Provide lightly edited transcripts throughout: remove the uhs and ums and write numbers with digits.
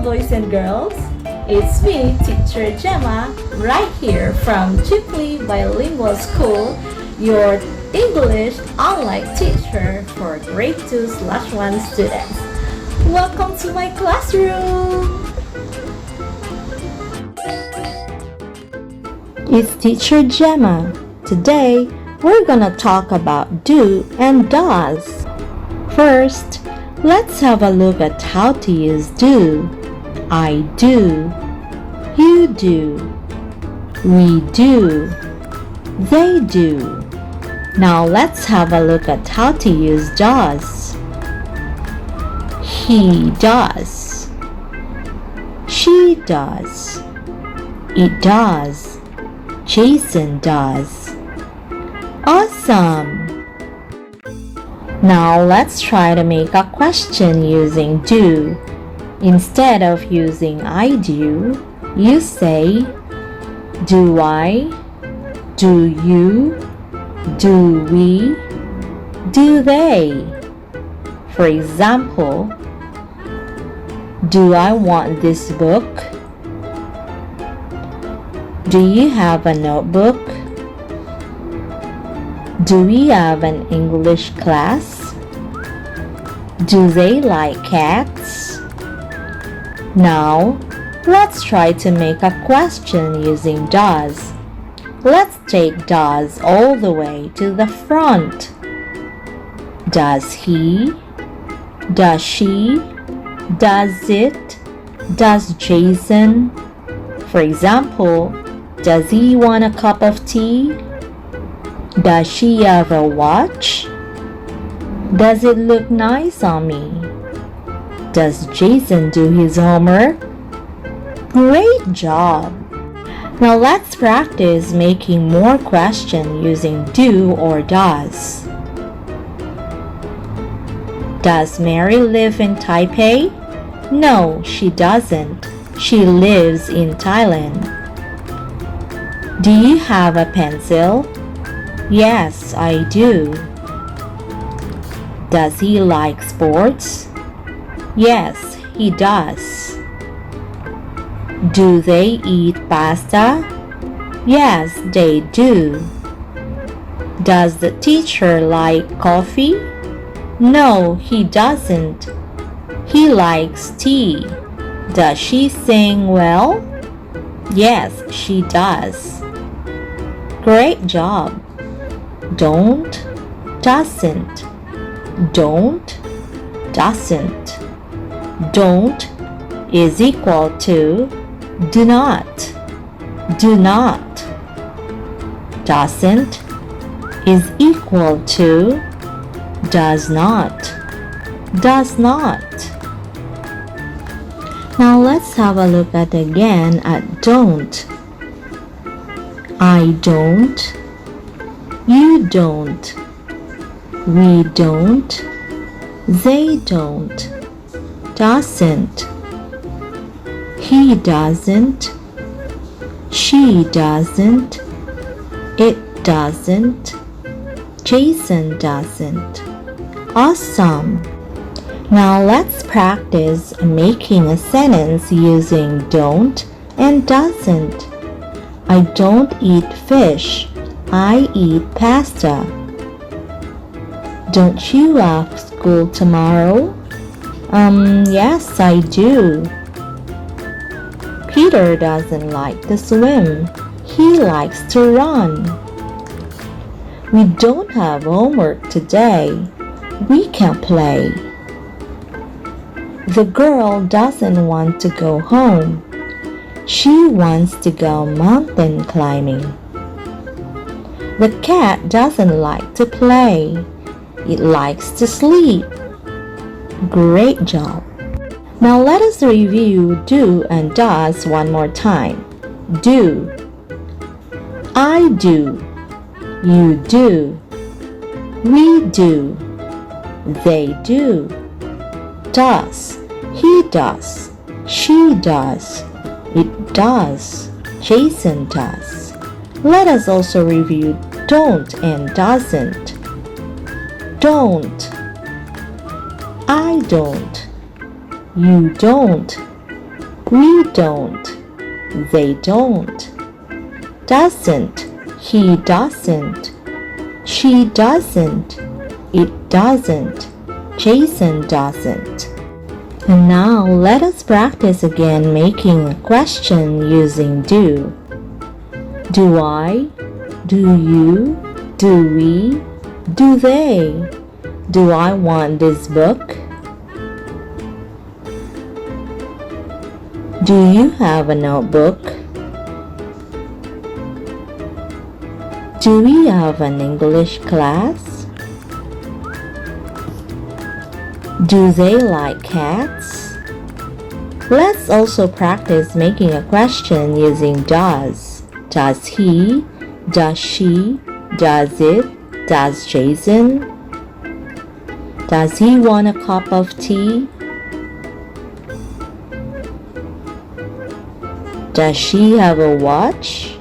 boys and girls. It's me, Teacher Gemma, right here from Chipley Bilingual School, your English online teacher for grade 2/1 students. Welcome to my classroom! It's Teacher Gemma. Today, we're gonna talk about do and does. First, let's have a look at how to use do. I do. You do. We do. They do. Now let's have a look at how to use does. He does. She does. It does. Jason does. Awesome! Now let's try to make a question using do. Instead of using I do, you say do I, do you, do we, do they. For example, do I want this book? Do you have a notebook? Do we have an English class? Do they like cats? Now, let's try to make a question using does. Let's take does all the way to the front. Does he? Does she? Does it? Does Jason? For example, does he want a cup of tea? Does she have a watch? Does it look nice on me? Does Jason do his homework? Great job! Now let's practice making more questions using do or does. Does Mary live in Taipei? No, she doesn't. She lives in Thailand. Do you have a pencil? Yes, I do. Does he like sports? Yes, he does. Do they eat pasta? Yes, they do. Does the teacher like coffee? No, he doesn't. He likes tea. Does she sing well? Yes, she does. Great job. Don't, doesn't. Don't, doesn't. Don't is equal to do not. Do not. Doesn't is equal to does not. Does not. Now let's have a look at again at don't. I don't. You don't. We don't. They don't. Doesn't. He doesn't. She doesn't. It doesn't. Jason doesn't. Awesome! Now let's practice making a sentence using don't and doesn't. I don't eat fish. I eat pasta. Don't you have school tomorrow? Yes, I do. Peter doesn't like to swim. He likes to run. We don't have homework today. We can play. The girl doesn't want to go home. She wants to go mountain climbing. The cat doesn't like to play. It likes to sleep. Great job! Now let us review do and does one more time. Do. I do. You do. We do. They do. Does. He does. She does. It does. Jason does. Let us also review don't and doesn't. Don't. I don't. You don't. We don't. They don't. Doesn't. He doesn't. She doesn't. It doesn't. Jason doesn't. And now let us practice again making a question using do. Do I? Do you? Do we? Do they? Do I want this book? Do you have a notebook? Do we have an English class? Do they like cats? Let's also practice making a question using does. Does he? Does she? Does it? Does Jason? Does he want a cup of tea? Does she have a watch?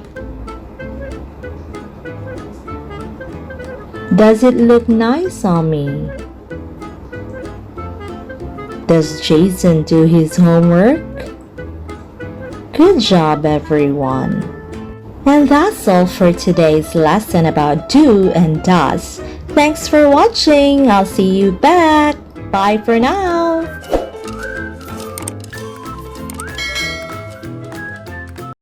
Does it look nice on me? Does Jason do his homework? Good job, everyone! And that's all for today's lesson about do and does. Thanks for watching. I'll see you back. Bye for now.